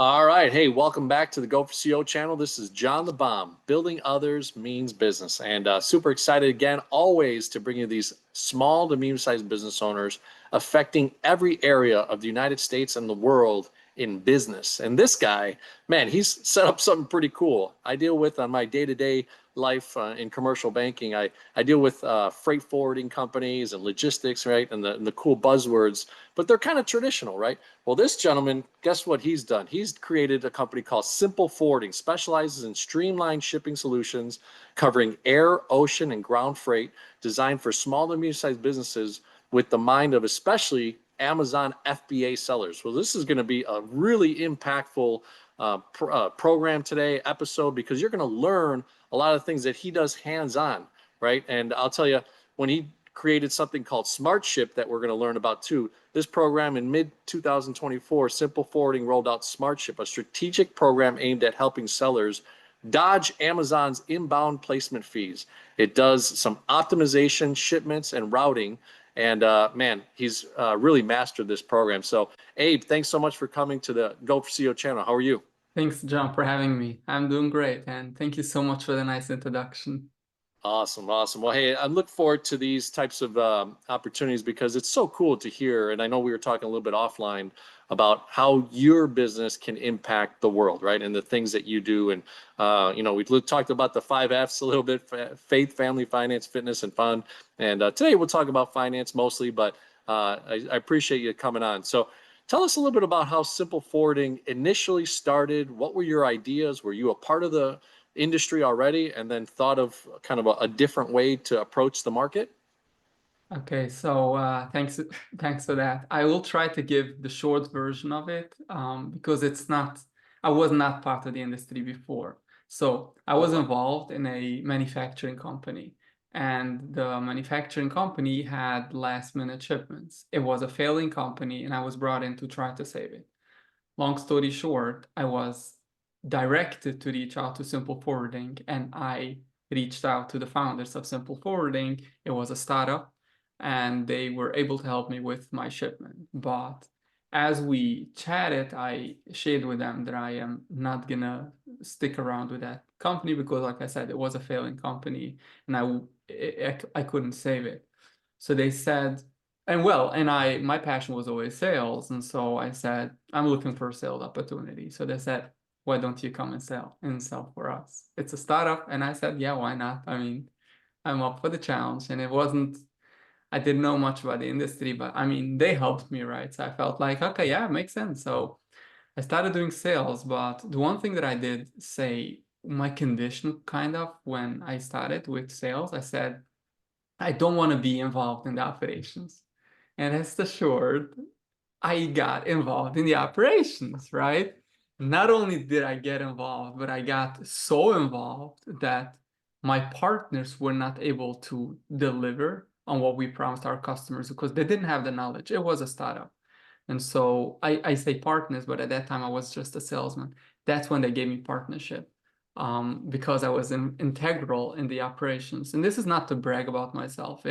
All right. Hey, welcome back to the Go for CO channel. This is John the Bomb. Building others means business. And super excited again, always to bring you these small to medium sized business owners affecting every area of the United States and the world in business. And this guy, man, he's set up something pretty cool. I deal with on my day to day life in commercial banking. I deal with freight forwarding companies and logistics, right? And the cool buzzwords, but they're kind of traditional, right? Well, this gentleman, guess what he's done? He's created a company called Simple Forwarding, specializes in streamlined shipping solutions covering air, ocean, and ground freight, designed for small to medium-sized businesses with the mind of especially Amazon FBA sellers. Well, this is going to be a really impactful program today, episode, because you're going to learn a lot of things that he does hands-on, right? And I'll tell you, when he created something called Smart Ship that we're going to learn about too. This program in mid 2024, Simple Forwarding rolled out Smart Ship, a strategic program aimed at helping sellers dodge Amazon's inbound placement fees. It does some optimization, shipments, and routing. And man, he's really mastered this program. So, Abe, thanks so much for coming to the Go for CO channel. How are you? Thanks, John, for having me. I'm doing great, and thank you so much for the nice introduction. Awesome, awesome. Well, hey, I look forward to these types of opportunities because it's so cool to hear. And I know we were talking a little bit offline about how your business can impact the world, right? And the things that you do. And we talked about the 5 Fs a little bit: faith, family, finance, fitness, and fun. And today we'll talk about finance mostly, but I appreciate you coming on. So tell us a little bit about how Simple Forwarding initially started. What were your ideas? Were you a part of the industry already and then thought of kind of a different way to approach the market? Okay, so thanks for that. I will try to give the short version of it because I was not part of the industry before. So I was Okay. involved in a manufacturing company, and the manufacturing company had last minute shipments. It was a failing company, and I was brought in to try to save it. Long story short, I was directed to reach out to Simple Forwarding, and I reached out to the founders of Simple Forwarding. It was a startup, and they were able to help me with my shipment. But as we chatted, I shared with them that I am not gonna stick around with that company because, like I said, it was a failing company, and I couldn't save it. So they said, and my passion was always sales, and so I said, I'm looking for a sales opportunity. So they said, why don't you come and sell for us? It's a startup, and I said, yeah, why not? I mean, I'm up for the challenge, and I didn't know much about the industry, but I mean, they helped me, right? So I felt like, okay, yeah, it makes sense. So I started doing sales, but the one thing that I did say, my condition kind of when I started with sales, I said, I don't want to be involved in the operations. And rest assured, I got involved in the operations, right? Not only did I get involved, but I got so involved that my partners were not able to deliver on what we promised our customers because they didn't have the knowledge. It was a startup. And so I say partners, but at that time I was just a salesman. That's when they gave me partnership because I was integral in the operations. And this is not to brag about myself.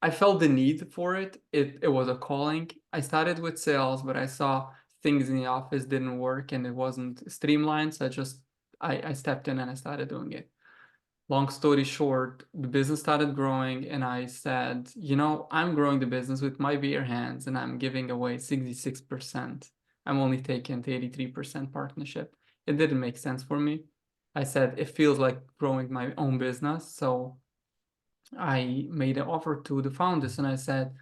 I felt the need for it. It was a calling. I started with sales, but I saw things in the office didn't work and it wasn't streamlined. So I stepped in and I started doing it. Long story short, the business started growing, and I said, I'm growing the business with my bare hands, and I'm giving away 66%. I'm only taking 83% partnership. It didn't make sense for me. I said, it feels like growing my own business. So I made an offer to the founders, and I said,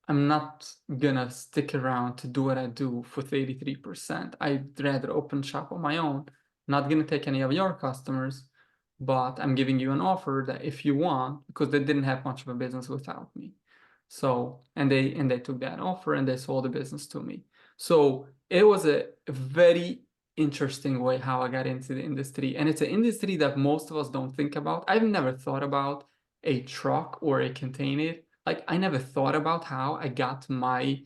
I'm not gonna stick around to do what I do for 83%. I'd rather open shop on my own. Not gonna take any of your customers, but I'm giving you an offer that if you want, because they didn't have much of a business without me. So, and they took that offer and they sold the business to me. So it was a very interesting way how I got into the industry. And it's an industry that most of us don't think about. I've never thought about a truck or a container. Like I never thought about how I got my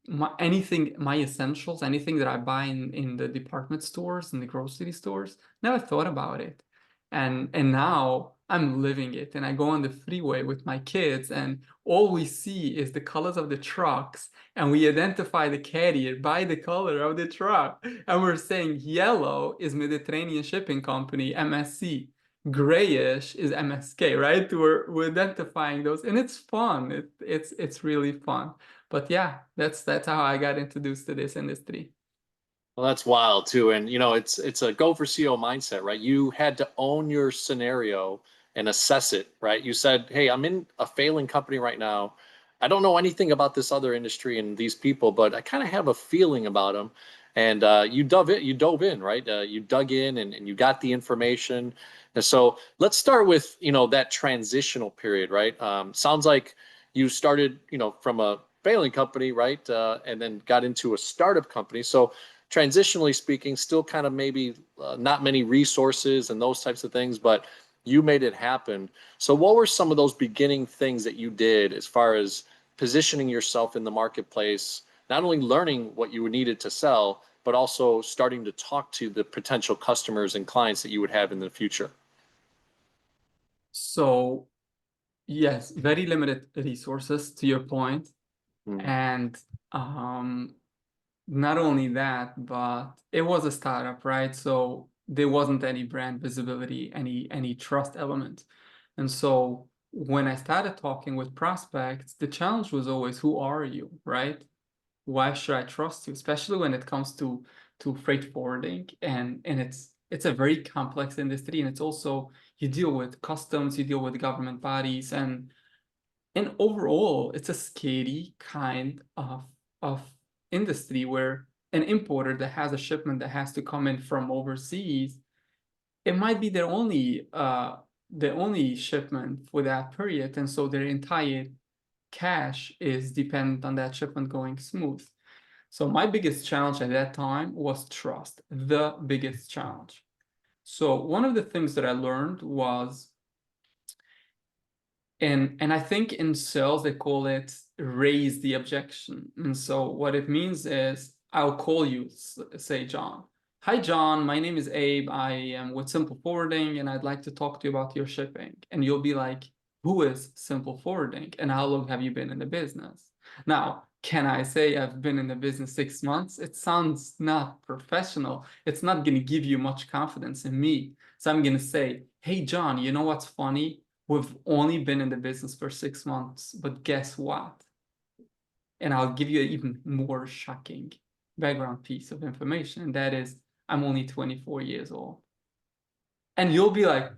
essentials, anything that I buy in the department stores and the grocery stores. Never thought about it. And now I'm living it. And I go on the freeway with my kids, and all we see is the colors of the trucks, and we identify the carrier by the color of the truck. And we're saying yellow is Mediterranean Shipping Company, MSC. Grayish is MSK, right? We're identifying those, and it's fun. It's really fun. But yeah, that's how I got introduced to this industry. Well, that's wild too. And it's a go for CO mindset, right? You had to own your scenario and assess it, right? You said, "Hey, I'm in a failing company right now. I don't know anything about this other industry and these people, but I kind of have a feeling about them." And you dove in, right? You dug in and you got the information. And so let's start with, that transitional period, right? Sounds like you started, from a failing company, right? And then got into a startup company. So transitionally speaking, still kind of maybe not many resources and those types of things, but you made it happen. So, what were some of those beginning things that you did as far as positioning yourself in the marketplace, not only learning what you needed to sell, but also starting to talk to the potential customers and clients that you would have in the future? So yes, very limited resources to your point. Mm. And not only that, but it was a startup, right? So there wasn't any brand visibility, any trust element. And so when I started talking with prospects, the challenge was always, who are you, right? Why should I trust you? Especially when it comes to freight forwarding, and it's a very complex industry, and it's also, you deal with customs, you deal with government bodies, and overall, it's a scary kind of industry where an importer that has a shipment that has to come in from overseas, it might be their only shipment for that period, and so their entire cash is dependent on that shipment going smooth. So my biggest challenge at that time was trust, the biggest challenge. So one of the things that I learned was, and I think in sales they call it raise the objection. And so what it means is, I'll call you, say John. Hi John, my name is Abe. I am with Simple Forwarding and I'd like to talk to you about your shipping. And you'll be like, who is Simple Forwarding and how long have you been in the business? Now, can I say I've been in the business 6 months? It sounds not professional. It's not going to give you much confidence in me. So I'm going to say, hey John, you know what's funny? We've only been in the business for 6 months, but guess what? And I'll give you an even more shocking background piece of information, and that is, I'm only 24 years old. And you'll be like,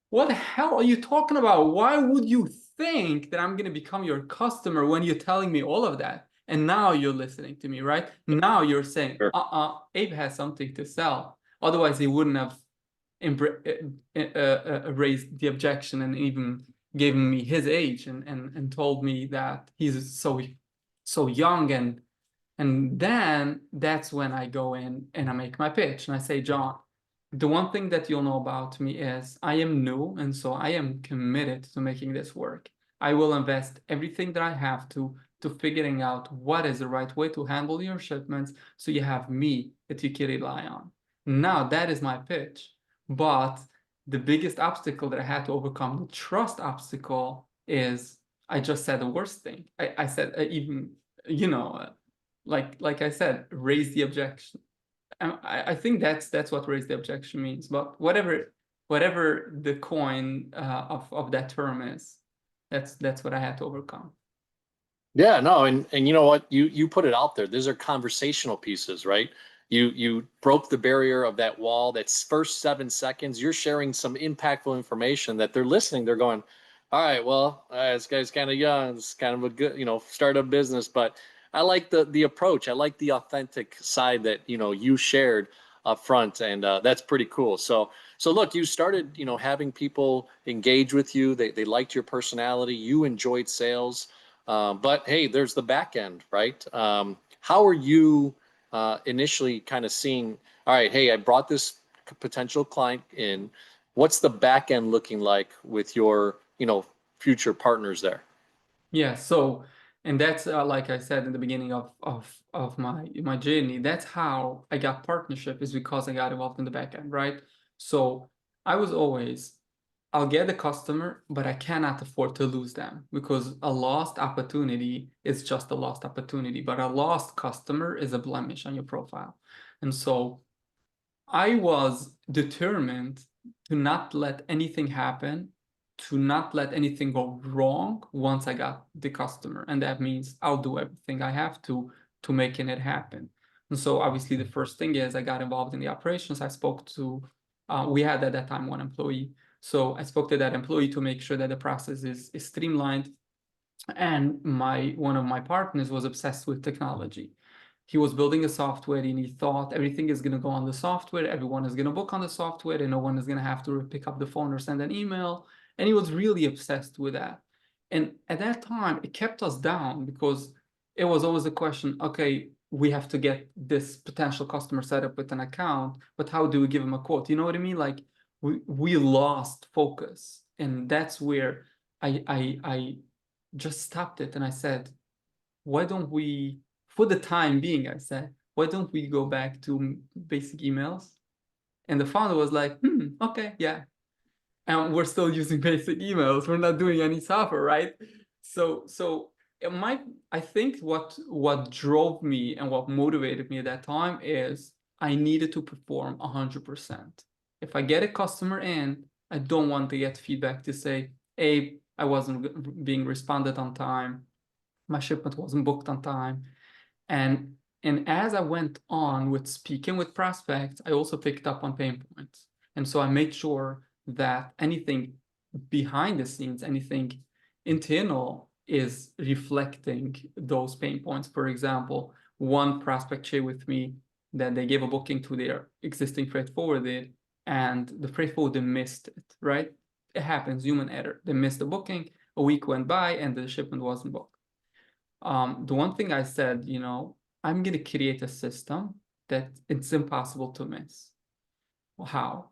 what the hell are you talking about? Why would you think that I'm going to become your customer when you're telling me all of that? And now you're listening to me, right? Now you're saying, Sure. Abe has something to sell. Otherwise, he wouldn't have raised the objection and even given me his age and told me that he's so young. And then that's when I go in and I make my pitch and I say, John, the one thing that you'll know about me is I am new, and so I am committed to making this work. I will invest everything that I have to figuring out what is the right way to handle your shipments, so you have me that you can rely on. Now that is my pitch. But the biggest obstacle that I had to overcome, the trust obstacle, is I just said the worst thing. I said, even, like I said, raise the objection. I think that's what raise the objection means. But whatever the coin of that term is, that's what I had to overcome. Yeah, no, and you know what? You put it out there. These are conversational pieces, right? You broke the barrier of that wall. That's first 7 seconds. You're sharing some impactful information that they're listening. They're going, all right, well, this guy's kind of young. It's kind of a good, startup business, but I like the approach. I like the authentic side that you shared up front, and that's pretty cool. So look, you started having people engage with you. They liked your personality. You enjoyed sales. But hey, there's the back end, right? How are you initially kind of seeing, all right, hey, I brought this potential client in. What's the back end looking like with your, future partners there? Yeah, so, and that's like I said in the beginning of my journey, that's how I got partnership, is because I got involved in the back end, right? So I was always I'll get the customer, but I cannot afford to lose them, because a lost opportunity is just a lost opportunity, but a lost customer is a blemish on your profile. And so I was determined to not let anything happen, to not let anything go wrong once I got the customer. And that means I'll do everything I have to making it happen. And so obviously the first thing is I got involved in the operations. I spoke to, we had at that time 1 employee. So I spoke to that employee to make sure that the process is streamlined. And one of my partners was obsessed with technology. He was building a software and he thought everything is going to go on the software, everyone is going to book on the software, and no one is going to have to pick up the phone or send an email. And he was really obsessed with that. And at that time, it kept us down, because it was always a question, okay, we have to get this potential customer set up with an account, but how do we give him a quote? You know what I mean? Like we lost focus. And that's where I just stopped it and I said, why don't we, for the time being, I said, why don't we go back to basic emails? And the founder was like, okay, yeah. And we're still using basic emails. We're not doing any software, right? So it might, I think what drove me and what motivated me at that time is I needed to perform 100%. If I get a customer in, I don't want to get feedback to say, hey, I wasn't being responded on time, my shipment wasn't booked on time. And as I went on with speaking with prospects, I also picked up on pain points. And so I made sure that anything behind the scenes, anything internal, is reflecting those pain points. For example, one prospect shared with me that they gave a booking to their existing freight forwarder and the freight forwarder missed it, right? It happens, human error. They missed the booking, a week went by and the shipment wasn't booked. The one thing I said, I'm going to create a system that it's impossible to miss. Well, how?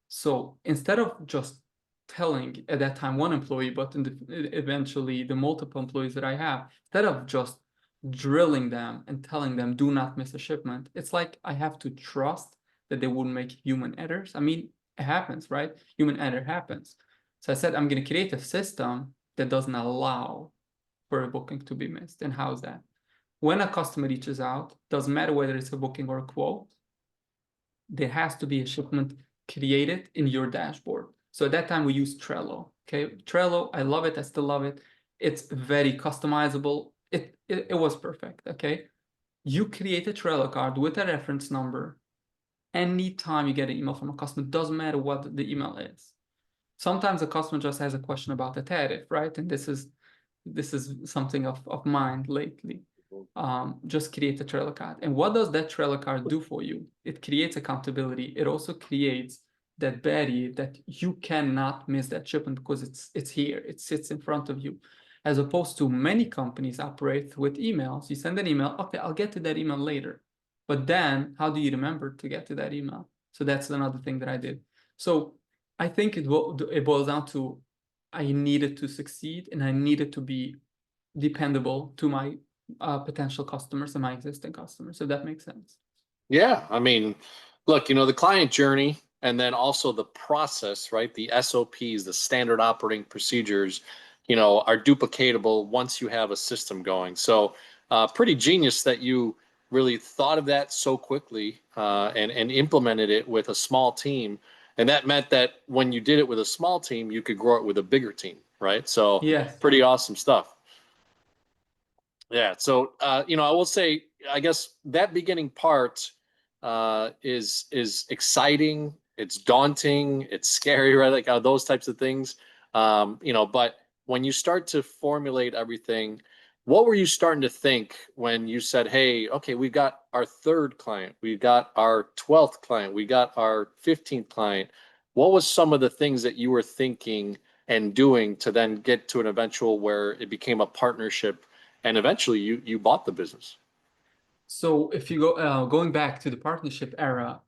So instead of just telling at that time 1 employee, but eventually the multiple employees that I have, instead of just drilling them and telling them do not miss a shipment, it's like I have to trust that they wouldn't make human errors. I mean, it happens, right? Human error happens. So I said I'm going to create a system that doesn't allow for a booking to be missed. And how's that? When a customer reaches out, doesn't matter whether it's a booking or a quote, there has to be a shipment created in your dashboard. So at that time we used Trello. Okay, Trello, I love it, I still love it. It's very customizable. It was perfect. Okay, you create a Trello card with a reference number. Anytime you get an email from a customer, doesn't matter what the email is. Sometimes a customer just has a question about the tariff, right? And this is something of mine lately. Just create a Trello card. And what does that Trello card do for you? It creates accountability. It also creates that barrier that you cannot miss that shipment because it's here. It sits in front of you. As opposed to many companies operate with emails. You send an email, okay, I'll get to that email later. But then how do you remember to get to that email? So that's another thing that I did. So I think it boils down to I needed to succeed and I needed to be dependable to my potential customers and my existing customers, if that makes sense. Yeah, I mean, look, the client journey and then also the process, right? The SOPs, the standard operating procedures, are duplicatable once you have a system going. So, pretty genius that you really thought of that so quickly and implemented it with a small team. And that meant that when you did it with a small team, you could grow it with a bigger team, right? So, Yes. pretty awesome stuff. Yeah. So, I will say, I guess that beginning part is exciting. It's daunting. It's scary, right? Like those types of things. But when you start to formulate everything, what were you starting to think when you said, "Hey, okay, we've got our 3rd client, we've got our 12th client, we got our 15th client." What was some of the things that you were thinking and doing to then get to an eventual where it became a partnership? And eventually you bought the business. So if you go going back to the partnership era,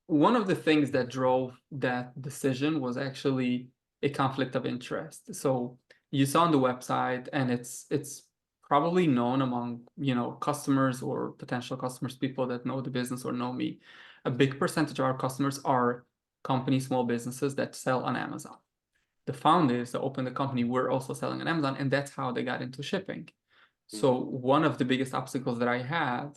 one of the things that drove that decision was actually a conflict of interest. So you saw on the website, and it's probably known among customers or potential customers, people that know the business or know me. A big percentage of our customers are companies, small businesses that sell on Amazon. The founders that opened the company were also selling on Amazon, and that's how they got into shipping. So one of the biggest obstacles that I had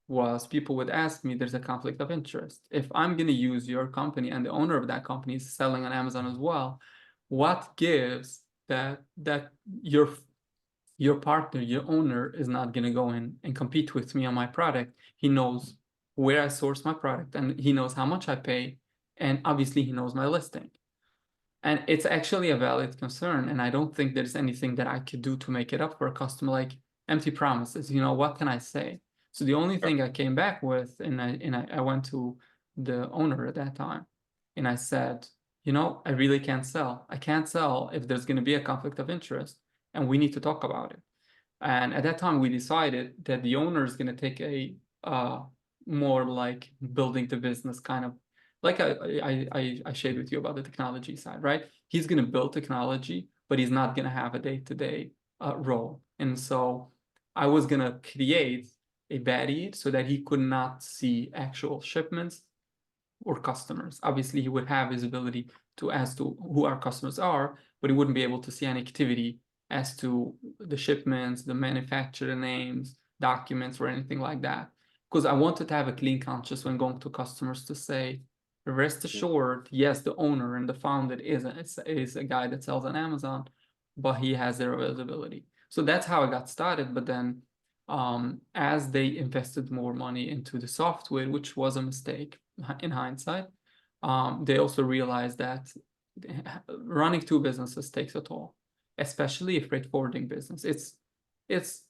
was people would ask me, there's a conflict of interest. If I'm going to use your company and the owner of that company is selling on Amazon as well, what gives that your partner, your owner is not going to go in and compete with me on my product? He knows where I source my product and he knows how much I pay, and obviously he knows my listing. And it's actually a valid concern, and I don't think there's anything that I could do to make it up for a customer. Like empty promises, what can I say? So the only thing I came back with, and I went to the owner at that time, and I said, I really can't sell. I can't sell if there's going to be a conflict of interest, and we need to talk about it. And at that time, we decided that the owner is going to take a more like building the business kind of, like I shared with you about the technology side, right? He's going to build technology, but he's not going to have a day-to-day role. And so I was going to create a barrier so that he could not see actual shipments or customers. Obviously, he would have visibility as to who our customers are, but he wouldn't be able to see any activity as to the shipments, the manufacturer names, documents, or anything like that. Because I wanted to have a clean conscience when going to customers to say, rest assured, yes, the owner and the founder is a guy that sells on Amazon, but he has zero visibility. So that's how I got started. But then as they invested more money into the software, which was a mistake in hindsight, they also realized that running two businesses takes a toll, especially a freight forwarding business. It's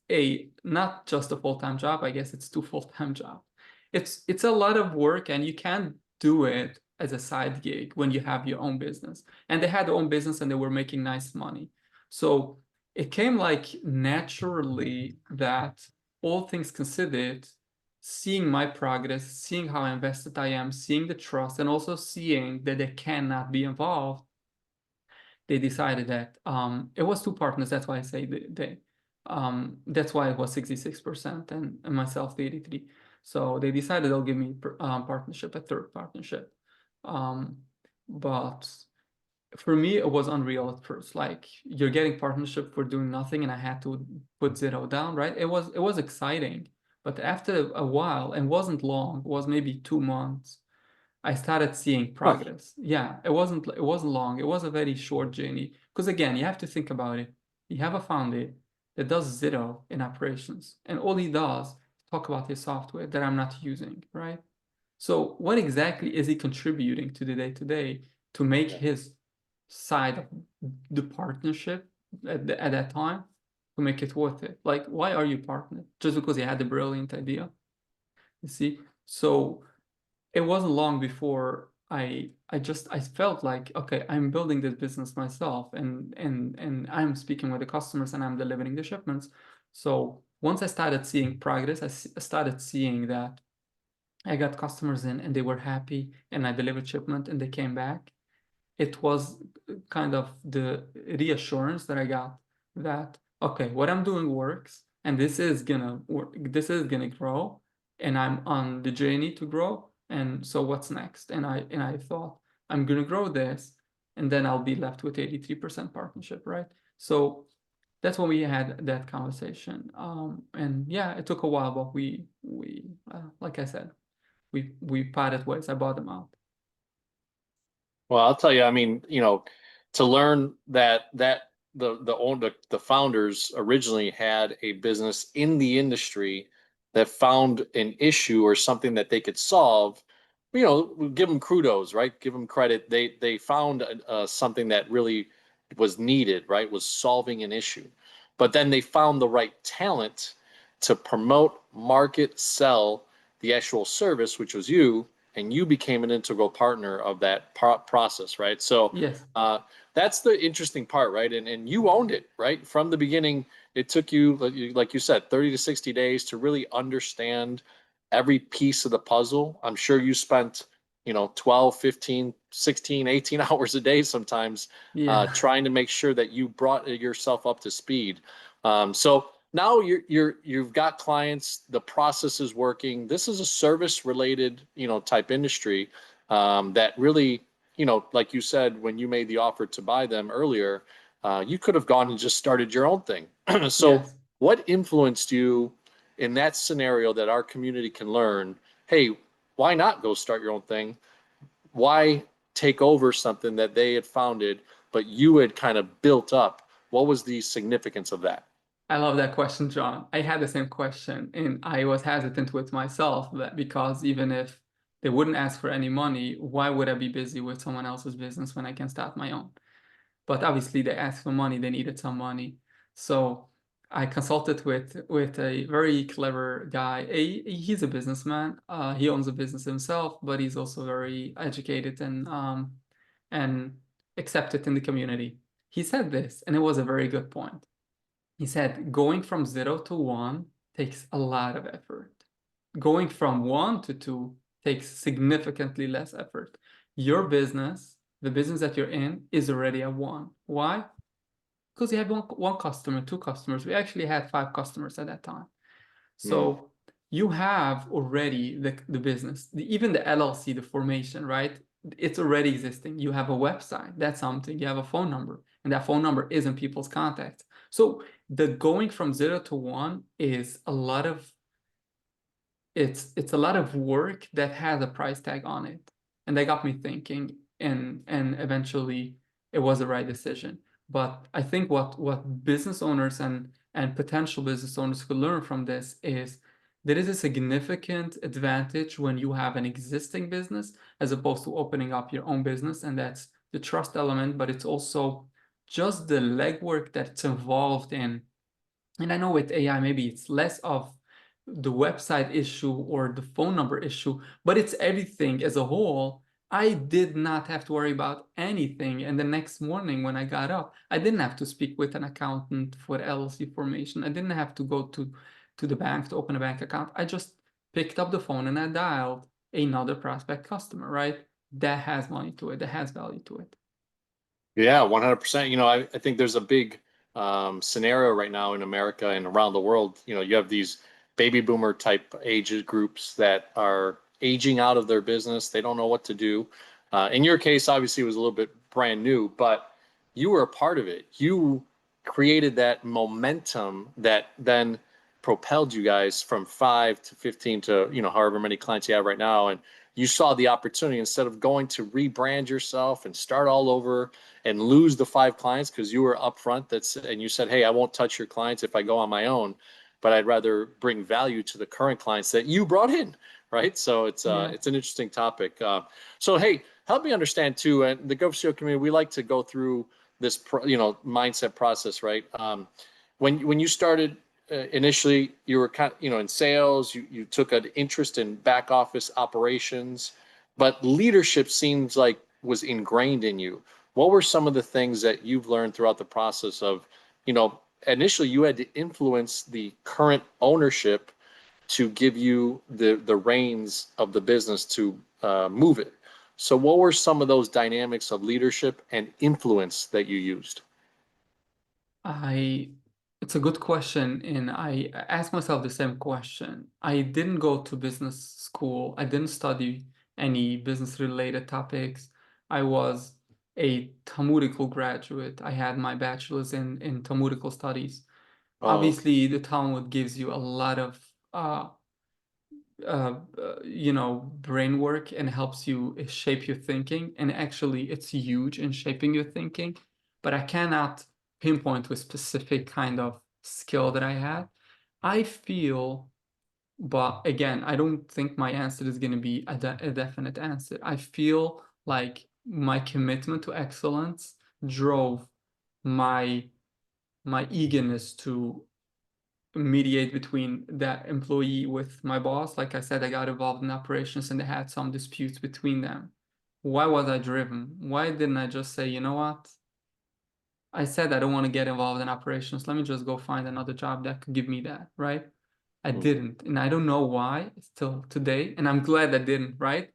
not just a full-time job. I guess it's two full-time jobs. It's a lot of work, and you can't do it as a side gig when you have your own business. And they had their own business and they were making nice money. So it came like naturally that, all things considered, seeing my progress, seeing how invested I am, seeing the trust, and also seeing that they cannot be involved, they decided that it was two partners. That's why I say that's why it was 66% and myself the 83. So they decided they'll give me partnership, a third partnership. But for me, it was unreal at first. Like, you're getting partnership for doing nothing, and I had to put zero down, right? It was exciting, but after a while, and wasn't long, it was maybe 2 months, I started seeing progress. Yeah, it wasn't long. It was a very short journey. Because again, you have to think about it. You have a founder that does zero in operations, and all he does talk about his software that I'm not using, right? So what exactly is he contributing to the day-to-day to make his side of the partnership at that time, to make it worth it? Like, why are you partnered? Just because he had a brilliant idea? You see? So it wasn't long before I felt like, okay, I'm building this business myself, and I'm speaking with the customers and I'm delivering the shipments. So once I started seeing progress, I started seeing that I got customers in and they were happy, and I delivered shipment and they came back. It was kind of the reassurance that I got that, okay, what I'm doing works, and this is gonna work, this is gonna grow, and I'm on the journey to grow. And so what's next? And I thought, I'm gonna grow this, and then I'll be left with 83% partnership, right? So that's when we had that conversation. And yeah, it took a while, but we like I said, we parted ways. I bought them out. Well, I'll tell you, I mean, to learn that the founders originally had a business in the industry that found an issue or something that they could solve, give them kudos, right? Give them credit. They found something that really was needed, right? Was solving an issue. But then they found the right talent to promote, market, sell the actual service, which was you, and you became an integral partner of that process, right? So Yes. that's the interesting part, right? And you owned it, right? From the beginning, it took you, like you said, 30 to 60 days to really understand every piece of the puzzle. I'm sure you spent, 12, 15, 16, 18 hours a day sometimes Yeah. trying to make sure that you brought yourself up to speed. So now you've got clients, the process is working. This is a service related, type industry that really, you know, like you said, when you made the offer to buy them earlier, you could have gone and just started your own thing. So Yes. what influenced you in that scenario that our community can learn? Hey, why not go start your own thing? Why take over something that they had founded, but you had kind of built up? What was the significance of that? I love that question, John. I had the same question, and I was hesitant with myself that because even if they wouldn't ask for any money, why would I be busy with someone else's business when I can start my own? But obviously, they asked for money; they needed some money, so I consulted with a very clever guy. He's a businessman. He owns a business himself, but he's also very educated and accepted in the community. He said this, and it was a very good point. He said going from 0 to 1 takes a lot of effort. Going from 1 to 2 takes significantly less effort. Your business, the business that you're in, is already at 1. Why? Because you have one customer, 2 customers. We actually had 5 customers at that time. Mm, So you have already the business, even the LLC, the formation, right? It's already existing. You have a website, that's something. You have a phone number, and that phone number is in people's contacts. So the going from 0 to 1 is a lot of it's a lot of work that has a price tag on it. And that got me thinking, and eventually it was the right decision. But I think what business owners and potential business owners could learn from this is there is a significant advantage when you have an existing business as opposed to opening up your own business, and that's the trust element, but it's also just the legwork that's involved in. And I know with AI, maybe it's less of the website issue or the phone number issue, but it's everything as a whole. I did not have to worry about anything. And the next morning when I got up, I didn't have to speak with an accountant for LLC formation. I didn't have to go to the bank to open a bank account. I just picked up the phone and I dialed another prospect customer, right? That has money to it, that has value to it. yeah, 100%. You know, I think there's a big scenario right now in America and around the world. You know, you have these baby boomer type age groups that are aging out of their business. They don't know what to do. In your case, obviously, it was a little bit brand new, but you were a part of it. You created that momentum that then propelled you guys from 5 to 15 to, you know, however many clients you have right now. And you saw the opportunity instead of going to rebrand yourself and start all over and lose the 5 clients because you were upfront and you said, hey, I won't touch your clients if I go on my own, but I'd rather bring value to the current clients that you brought in, right? So Yeah. it's an interesting topic. So hey, help me understand too, and the GoFCO community, we like to go through this mindset process, right? When you started initially, you were kind of, in sales. You took an interest in back office operations, but leadership seems like was ingrained in you. What were some of the things that you've learned throughout the process of, initially you had to influence the current ownership to give you the reins of the business to move it. So what were some of those dynamics of leadership and influence that you used? It's a good question, and I ask myself the same question. I didn't go to business school. I didn't study any business related topics. I was a Talmudical graduate. I had my bachelor's in Talmudical studies. Oh, okay. Obviously, the Talmud gives you a lot of brain work and helps you shape your thinking. And actually, it's huge in shaping your thinking. But I cannot pinpoint to a specific kind of skill that I had. I feel, but again, I don't think my answer is going to be a definite answer. I feel like my commitment to excellence drove my eagerness to mediate between that employee with my boss. Like I said, I got involved in operations and they had some disputes between them. Why was I driven? Why didn't I just say, you know what? I said I don't want to get involved in operations. Let me just go find another job that could give me that, right? I Mm. didn't. And I don't know why still today. And I'm glad I didn't, right?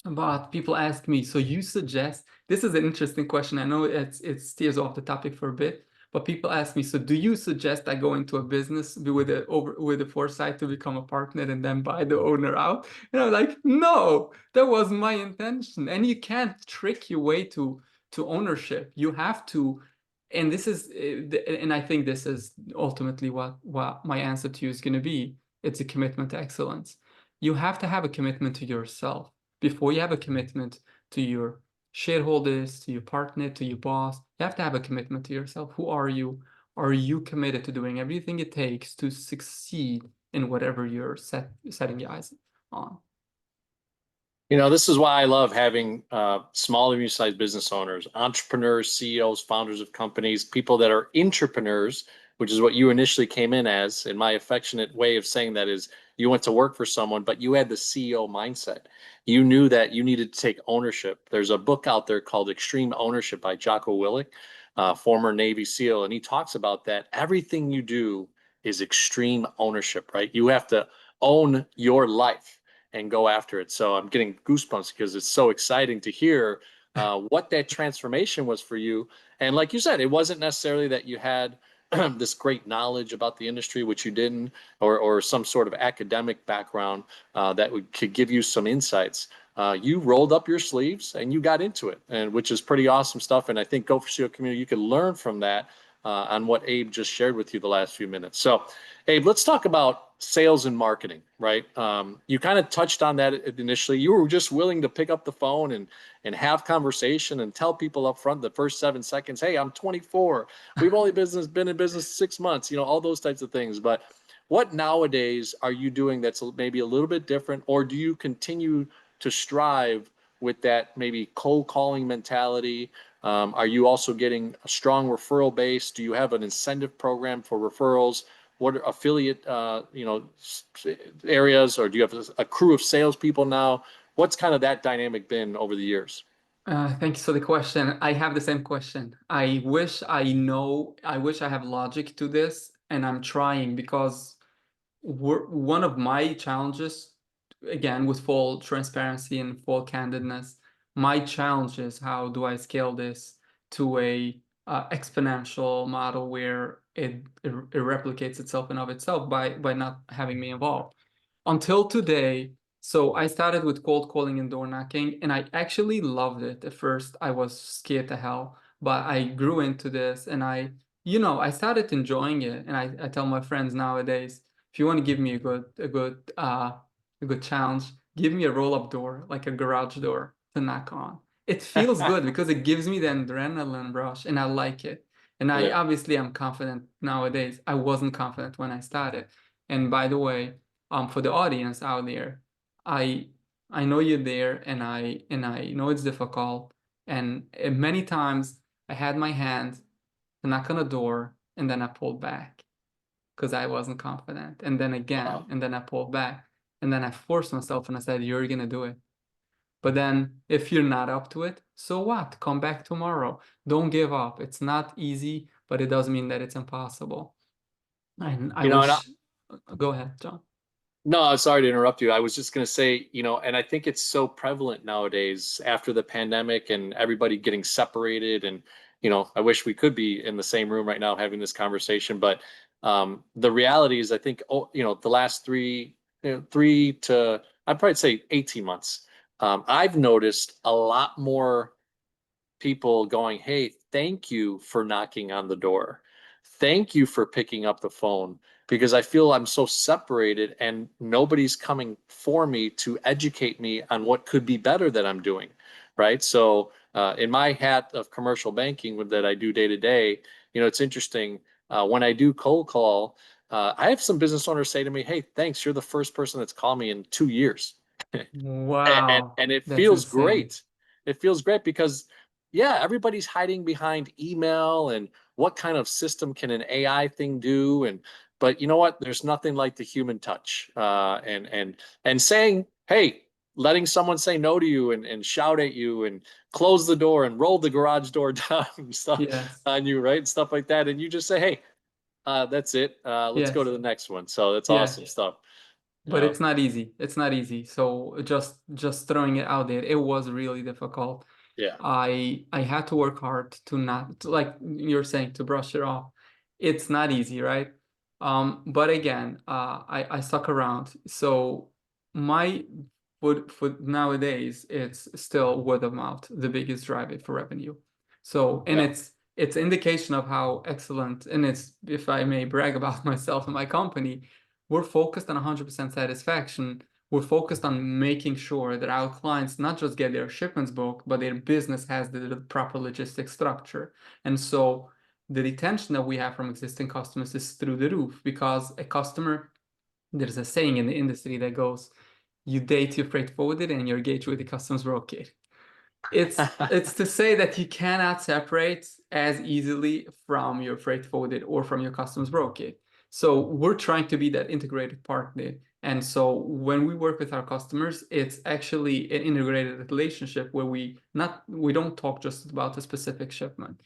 But people ask me, so you suggest, this is an interesting question. I know it steers off the topic for a bit, But people ask me, so do you suggest I go into a business with the foresight to become a partner and then buy the owner out? And I'm like, no, that was my intention. And you can't trick your way to ownership. You have to, and this is, and I think this is ultimately what my answer to you is going to be. It's a commitment to excellence. You have to have a commitment to yourself before you have a commitment to your shareholders, to your partner, to your boss. You have to have a commitment to yourself. Who are you? Are you committed to doing everything it takes to succeed in whatever you're setting your eyes on? You know, this is why I love having small and medium-sized business owners, entrepreneurs, CEOs, founders of companies, people that are entrepreneurs, which is what you initially came in as. And my affectionate way of saying that is you went to work for someone, but you had the CEO mindset. You knew that you needed to take ownership. There's a book out there called Extreme Ownership by Jocko Willink, former Navy SEAL, and he talks about that everything you do is extreme ownership, right? You have to own your life and go after it. So I'm getting goosebumps because it's so exciting to hear what that transformation was for you. And like you said, it wasn't necessarily that you had this great knowledge about the industry, which you didn't, or some sort of academic background could give you some insights. You rolled up your sleeves and you got into it, and which is pretty awesome stuff. And I think Go for CEO community, you can learn from that on what Abe just shared with you the last few minutes. So, Abe, let's talk about sales and marketing, right? You kind of touched on that initially. You were just willing to pick up the phone and have conversation and tell people up front the first 7 seconds, hey, I'm 24. We've only been in business 6 months, you know, all those types of things. But what nowadays are you doing that's maybe a little bit different, or do you continue to strive with that maybe cold calling mentality? Are you also getting a strong referral base? Do you have an incentive program for referrals? What are affiliate, areas, or do you have a crew of salespeople now? What's kind of that dynamic been over the years? Thank you for the question. I have the same question. I wish I have logic to this, and I'm trying because one of my challenges, again, with full transparency and full candidness, my challenge is how do I scale this to a exponential model where it replicates itself and of itself by not having me involved. Until today, so I started with cold calling and door knocking, and I actually loved it. At first, I was scared to hell, but I grew into this, and I started enjoying it. And I tell my friends nowadays, if you want to give me a good challenge, give me a roll-up door, like a garage door to knock on. It feels good because it gives me the adrenaline rush, and I like it. And I Yeah. obviously am confident nowadays. I wasn't confident when I started. And by the way, for the audience out there, I I know you're there, and I know it's difficult. And many times I had my hand to knock on a door, and then I pulled back because I wasn't confident. And then again, Wow. and then I pulled back, and then I forced myself and I said, "You're gonna do it." But then if you're not up to it, so what? Come back tomorrow. Don't give up. It's not easy, but it doesn't mean that it's impossible. And I You know, and wish, go ahead, John. no, sorry to interrupt you. I was just going to say, and I think it's so prevalent nowadays after the pandemic and everybody getting separated. And, I wish we could be in the same room right now having this conversation. But the reality is, I think, the last three to, I'd probably say 18 months, I've noticed a lot more people going, hey, thank you for knocking on the door. Thank you for picking up the phone because I feel I'm so separated and nobody's coming for me to educate me on what could be better that I'm doing. Right. So, in my hat of commercial banking that I do day to day, it's interesting. When I do cold call, I have some business owners say to me, hey, thanks. You're the first person that's called me in 2 years. and, Wow, and it that's feels insane. great. It feels great because, yeah, everybody's hiding behind email and what kind of system can an AI thing do, but you know what? There's nothing like the human touch, and saying, hey, letting someone say no to you and shout at you and close the door and roll the garage door down and stuff Yes, on you, right? Stuff like that, and you just say, hey, that's it. Let's go to yes, the next one. So that's yeah. awesome stuff. But Yeah. it's not easy. It's not easy. So just throwing it out there, it was really difficult. Yeah. I had to work hard to not to, like you're saying, to brush it off. It's not easy, right? But again, I stuck around. So my for nowadays, it's still word of mouth, the biggest driver for revenue. So, and Yeah. it's indication of how excellent, and it's, if I may brag about myself and my company, we're focused on 100% satisfaction. We're focused on making sure that our clients not just get their shipments booked, but their business has the proper logistics structure. And so the retention that we have from existing customers is through the roof, because a customer, there's a saying in the industry that goes, you date your freight forwarded and you engage with the customs broker. It's to say that you cannot separate as easily from your freight forwarded or from your customs broker. So we're trying to be that integrated partner. And so when we work with our customers, it's actually an integrated relationship where we don't talk just about a specific shipment.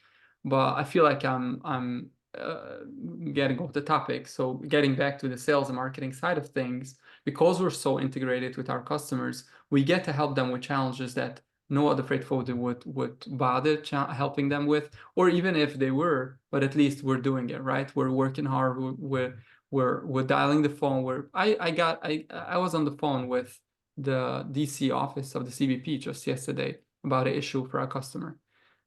But I feel like I'm getting off the topic. So getting back to the sales and marketing side of things, because we're so integrated with our customers, we get to help them with challenges that no other freight forwarder would bother helping them with, or even if they were, but at least we're doing it, right? We're working hard. We're dialing the phone. I was on the phone with the DC office of the CBP just yesterday about an issue for our customer.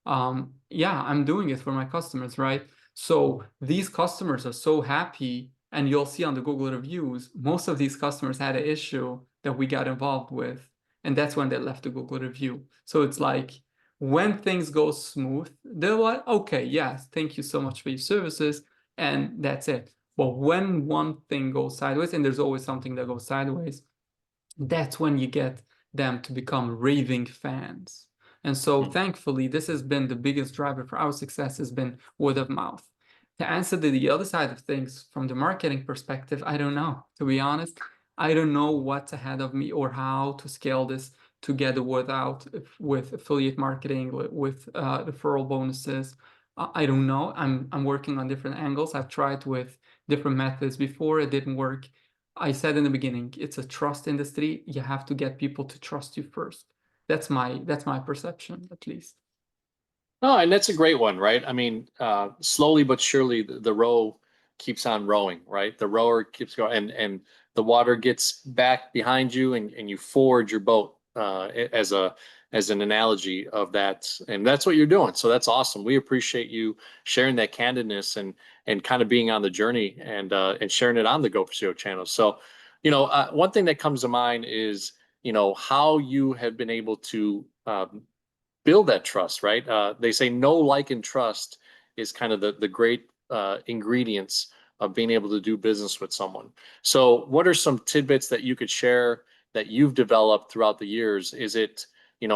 Yeah, I'm doing it for my customers, right? So these customers are so happy, and you'll see on the Google reviews, most of these customers had an issue that we got involved with, and that's when they left the Google review. So it's like, when things go smooth, they're like, okay, yes, thank you so much for your services, and that's it. But when one thing goes sideways, and there's always something that goes sideways, that's when you get them to become raving fans. And so thankfully, this has been the biggest driver for our success, has been word of mouth. To answer the other side of things from the marketing perspective, I don't know, to be honest. I don't know what's ahead of me or how to scale this together with affiliate marketing, with referral bonuses. I don't know. I'm working on different angles. I've tried with different methods before. It didn't work. I said in the beginning, it's a trust industry. You have to get people to trust you first. That's my perception, at least. No, and that's a great one, right? I mean, slowly but surely, the row keeps on rowing, right? The rower keeps going, and the water gets back behind you, and you forward your boat as an analogy of that, and that's what you're doing. So that's awesome. We appreciate you sharing that candidness and kind of being on the journey and sharing it on the Go for CEO channel. So, one thing that comes to mind is how you have been able to build that trust, right? They say know, like, and trust is kind of the great ingredients of being able to do business with someone. So, what are some tidbits that you could share that you've developed throughout the years? Is it,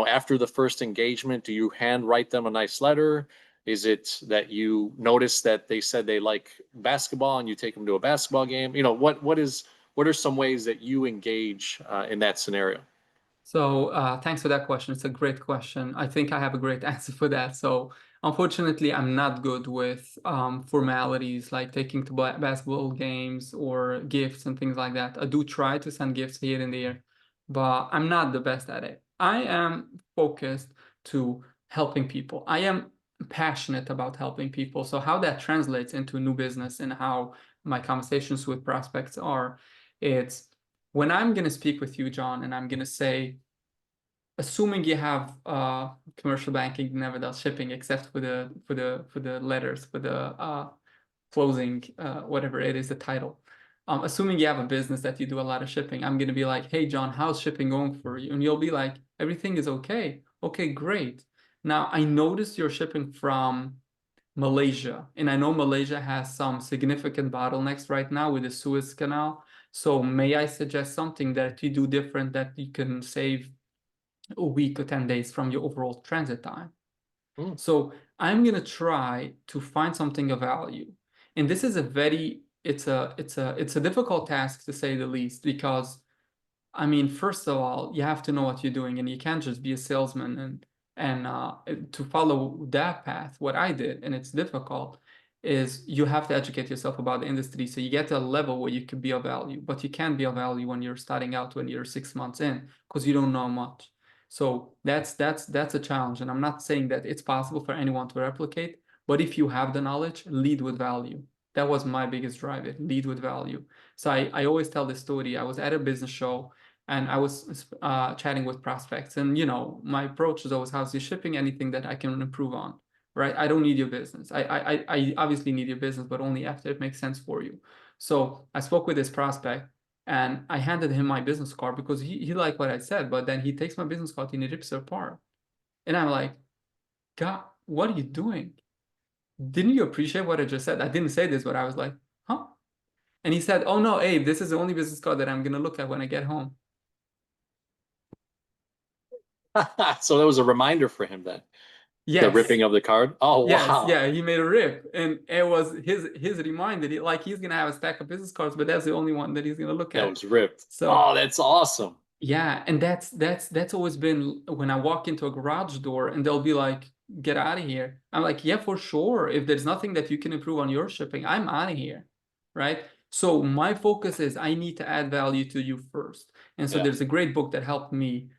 after the first engagement, do you handwrite them a nice letter? Is it that you notice that they said they like basketball and you take them to a basketball game? What are some ways that you engage in that scenario? So thanks for that question. It's a great question. I think I have a great answer for that. So unfortunately, I'm not good with formalities like taking to basketball games or gifts and things like that. I do try to send gifts here and there, but I'm not the best at it. I am focused to helping people. I am passionate about helping people. So how that translates into new business and how my conversations with prospects are, it's when I'm going to speak with you, John, and I'm going to say, assuming you have commercial banking never does shipping except for the letters, for the closing, whatever it is, the title. Assuming you have a business that you do a lot of shipping, I'm going to be like, hey, John, how's shipping going for you? And you'll be like, everything is okay. Okay, great. Now, I noticed you're shipping from Malaysia, and I know Malaysia has some significant bottlenecks right now with the Suez Canal. So may I suggest something that you do different that you can save a week or 10 days from your overall transit time? Mm. So I'm gonna try to find something of value. And this is it's a difficult task to say the least, because I mean, first of all, you have to know what you're doing, and you can't just be a salesman and to follow that path. What I did, and it's difficult, is you have to educate yourself about the industry so you get to a level where you can be of value. But you can't be of value when you're starting out, when you're 6 months in, because you don't know much. So that's a challenge. And I'm not saying that it's possible for anyone to replicate, but if you have the knowledge, lead with value. That was my biggest drive, it lead with value. So I always tell this story. I was at a business show and I was chatting with prospects, and my approach is always, how's your shipping, anything that I can improve on, right? I don't need your business. I obviously need your business, but only after it makes sense for you. So I spoke with this prospect and I handed him my business card because he liked what I said, but then he takes my business card and he rips it apart. And I'm like, God, what are you doing? Didn't you appreciate what I just said? I didn't say this, but I was like, huh? And he said, oh no, Abe, this is the only business card that I'm gonna look at when I get home. So that was a reminder for him then. The Yes. ripping of the card. Oh, Yes, wow. yeah, he made a rip, and it was his reminder. Like he's gonna have a stack of business cards, but that's the only one that he's gonna look That at. was ripped. So Oh, that's awesome. yeah, and that's always been when I walk into a garage door and they'll be like, "Get out of here." I'm like, "Yeah, for sure. If there's nothing that you can improve on your shipping, I'm out of here." Right? So my focus is I need to add value to you first. And so Yeah. there's a great book that helped me.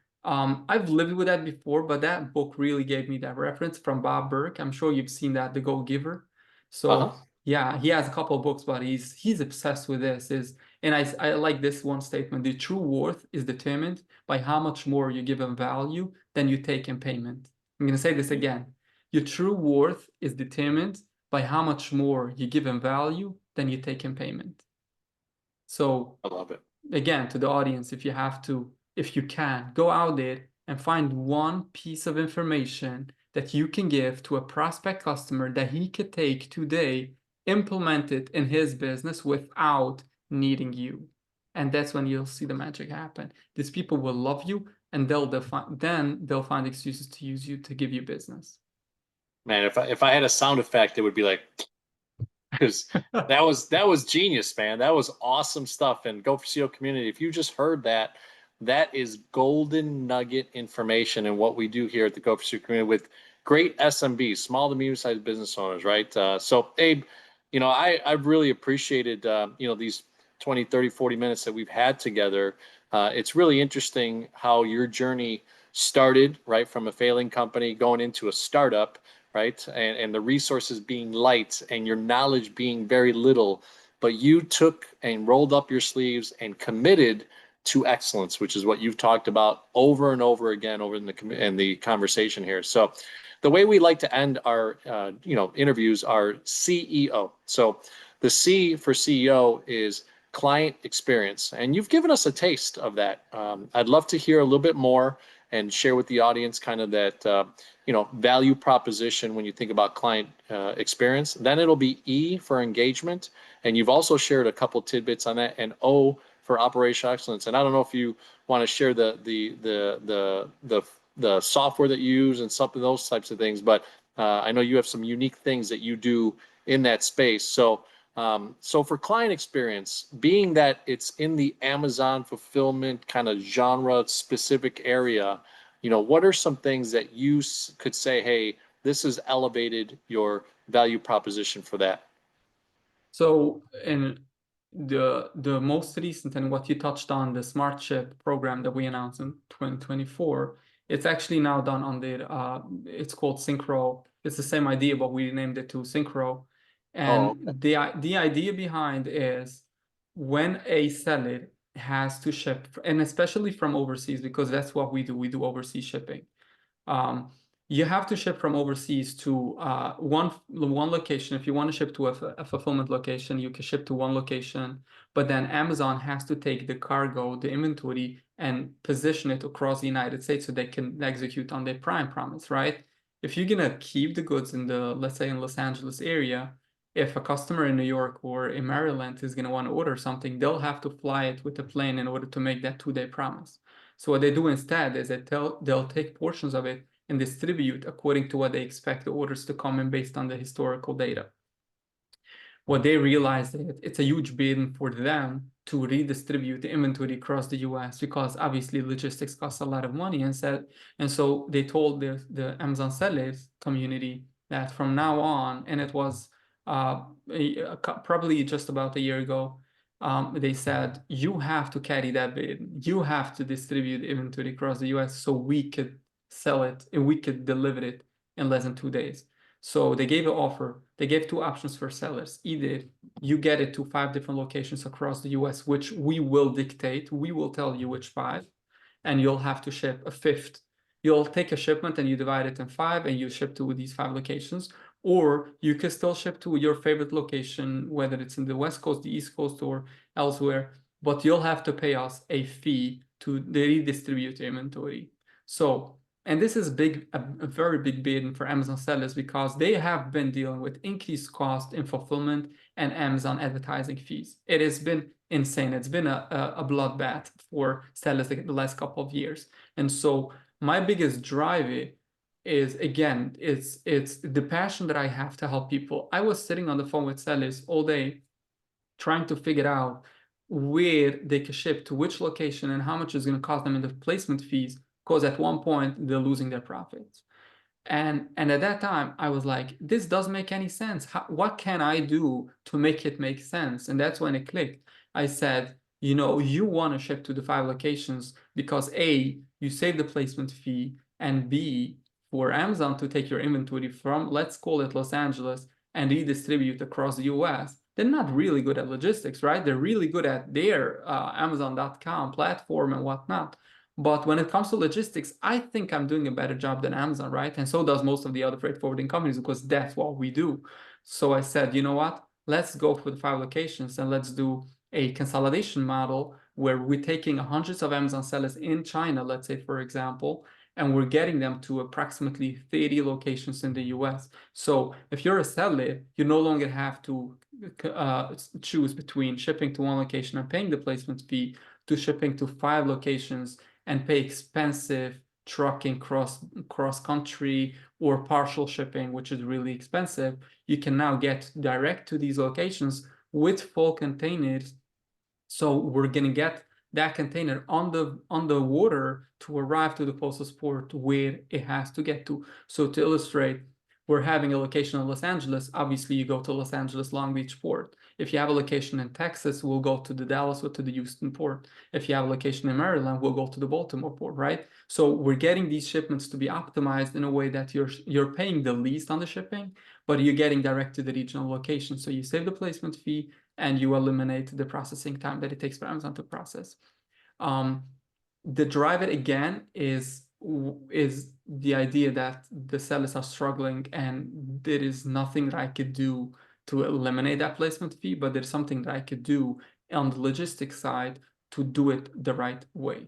I've lived with that before, but that book really gave me that reference from Bob Burke. I'm sure you've seen that, The Go Giver. Uh-huh. So yeah, he has a couple of books, but he's obsessed with this. And I like this one statement: the true worth is determined by how much more you give them value than you take in payment. I'm going to say this again. Your true worth is determined by how much more you give them value than you take in payment. So I love it. again, to the audience, if you can, go out there and find one piece of information that you can give to a prospect customer that he could take today, implement it in his business without needing you. And that's when you'll see the magic happen. These people will love you, and then they'll find excuses to use you to give you business. Man, if I had a sound effect, it would be like, because that was genius, man. That was awesome stuff. And Go for CO community, if you just heard that, that is golden nugget information in what we do here at the Go for CO community with great SMBs, small to medium sized business owners, right? So Abe, I've really appreciated these 20, 30, 40 minutes that we've had together. It's really interesting how your journey started, right, from a failing company going into a startup, right? And the resources being light and your knowledge being very little, but you took and rolled up your sleeves and committed to excellence, which is what you've talked about over and over again over in the conversation here. So the way we like to end our interviews are CEO. So the C for CEO is client experience, and you've given us a taste of that. I'd love to hear a little bit more and share with the audience kind of that value proposition when you think about client experience. Then it'll be E for engagement, and you've also shared a couple tidbits on that, and O for operational excellence. And I don't know if you want to share the software that you use and some of those types of things, but I know you have some unique things that you do in that space. So for client experience, being that it's in the Amazon fulfillment kind of genre specific area, what are some things that you could say, hey, this has elevated your value proposition for that? So in the most recent, and what you touched on, the Smart Ship program that we announced in 2024, it's actually now done on it's called Synchro. It's the same idea, but we named it to Synchro. And the idea behind is when a seller has to ship, and especially from overseas, because that's what we do overseas shipping. You have to ship from overseas to one location. If you want to ship to a fulfillment location, you can ship to one location, but then Amazon has to take the cargo, the inventory, and position it across the United States so they can execute on their Prime promise, right? If you're gonna keep the goods in let's say in Los Angeles area, if a customer in New York or in Maryland is gonna want to order something, they'll have to fly it with a plane in order to make that 2-day promise. So what they do instead is they'll take portions of it and distribute according to what they expect the orders to come in based on the historical data. What they realized is it's a huge burden for them to redistribute the inventory across the US because obviously logistics costs a lot of money. And so they told the Amazon sellers community that from now on, and it was probably just about a year ago, they said, you have to carry that bid. You have to distribute inventory across the US so we could sell it and we could deliver it in less than 2 days. So they gave an offer. They gave 2 options for sellers. Either you get it to 5 different locations across the US, which we will dictate. We will tell you which 5, and you'll have to ship a 5th. You'll take a shipment and you divide it in 5 and you ship to these 5 locations. Or you can still ship to your favorite location, whether it's in the West Coast, the East Coast, or elsewhere, but you'll have to pay us a fee to redistribute inventory. So, and this is a very big burden for Amazon sellers because they have been dealing with increased cost in fulfillment and Amazon advertising fees. It has been insane. It's been a bloodbath for sellers the last couple of years. And so my biggest driver is, again, it's the passion that I have to help people. I was sitting on the phone with sellers all day trying to figure out where they can ship to which location and how much it's going to cost them in the placement fees, because at one point they're losing their profits. And at that time I was like, this doesn't make any sense. What can I do to make it make sense? And that's when it clicked. I said, you know, you want to ship to the 5 locations because A, you save the placement fee, and B, for Amazon to take your inventory from, let's call it Los Angeles, and redistribute across the US. They're not really good at logistics, right? They're really good at their Amazon.com platform and whatnot. But when it comes to logistics, I think I'm doing a better job than Amazon, right? And so does most of the other freight forwarding companies, because that's what we do. So I said, you know what? Let's go for the 5 locations and let's do a consolidation model where we're taking hundreds of Amazon sellers in China, let's say, for example, and we're getting them to approximately 30 locations in the US. So if you're a seller, you no longer have to choose between shipping to 1 location and paying the placement fee to shipping to 5 locations and pay expensive trucking cross country or partial shipping, which is really expensive. You can now get direct to these locations with full containers. So we're gonna get that container on the water to arrive to the postal port where it has to get to. So to illustrate, we're having a location in Los Angeles. Obviously, you go to Los Angeles Long Beach port. If you have a location in Texas, we'll go to the Dallas or to the Houston port. If you have a location in Maryland, we'll go to the Baltimore port, right? So we're getting these shipments to be optimized in a way that you're paying the least on the shipping, but you're getting direct to the regional location. So you save the placement fee and you eliminate the processing time that it takes for Amazon to process. The driver again is the idea that the sellers are struggling and there is nothing that I could do to eliminate that placement fee, but there's something that I could do on the logistics side to do it the right way.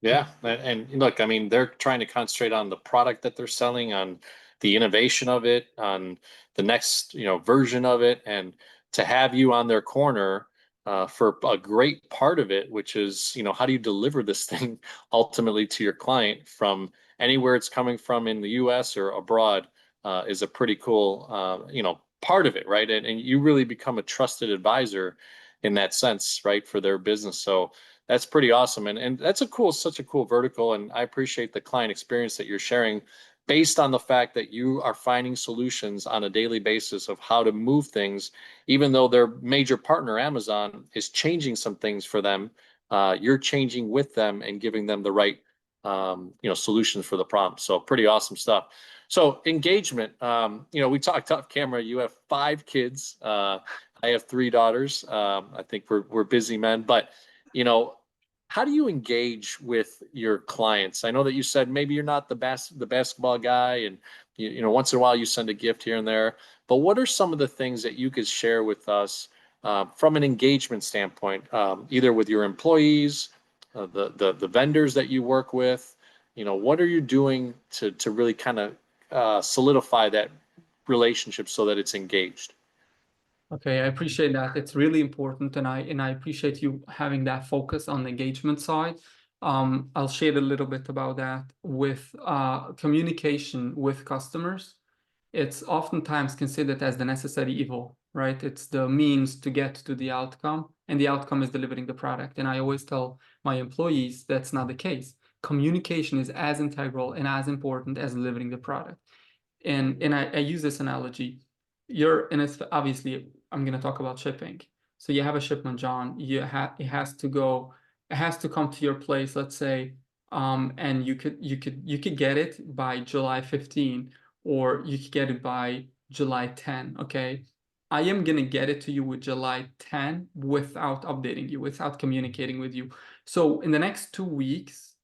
Yeah, and look, I mean, they're trying to concentrate on the product that they're selling, on the innovation of it, on the next, version of it, and to have you on their corner for a great part of it, which is, how do you deliver this thing ultimately to your client from anywhere it's coming from in the U.S. or abroad, is a pretty cool, part of it, right? And you really become a trusted advisor in that sense, right, for their business. So that's pretty awesome. And that's such a cool vertical. And I appreciate the client experience that you're sharing based on the fact that you are finding solutions on a daily basis of how to move things, even though their major partner, Amazon, is changing some things for them. You're changing with them and giving them the right, solutions for the problem. So pretty awesome stuff. So engagement, we talked off camera, you have 5 kids. I have 3 daughters. I think we're busy men, but how do you engage with your clients? I know that you said maybe you're not the basketball guy, and once in a while you send a gift here and there. But what are some of the things that you could share with us from an engagement standpoint, either with your employees, the vendors that you work with? What are you doing to really kind of solidify that relationship so that it's engaged? Okay, I appreciate that. It's really important, and I appreciate you having that focus on the engagement side. I'll share a little bit about that with communication with customers. It's oftentimes considered as the necessary evil, right? It's the means to get to the outcome, and the outcome is delivering the product. And I always tell my employees that's not the case. Communication is as integral and as important as delivering the product. And I use this analogy. Obviously, I'm going to talk about shipping. So you have a shipment, John, it has to come to your place, let's say, and you could get it by July 15, or you could get it by July 10, okay? I am gonna get it to you with July 10 without updating you, without communicating with you. So in the next 2 weeks,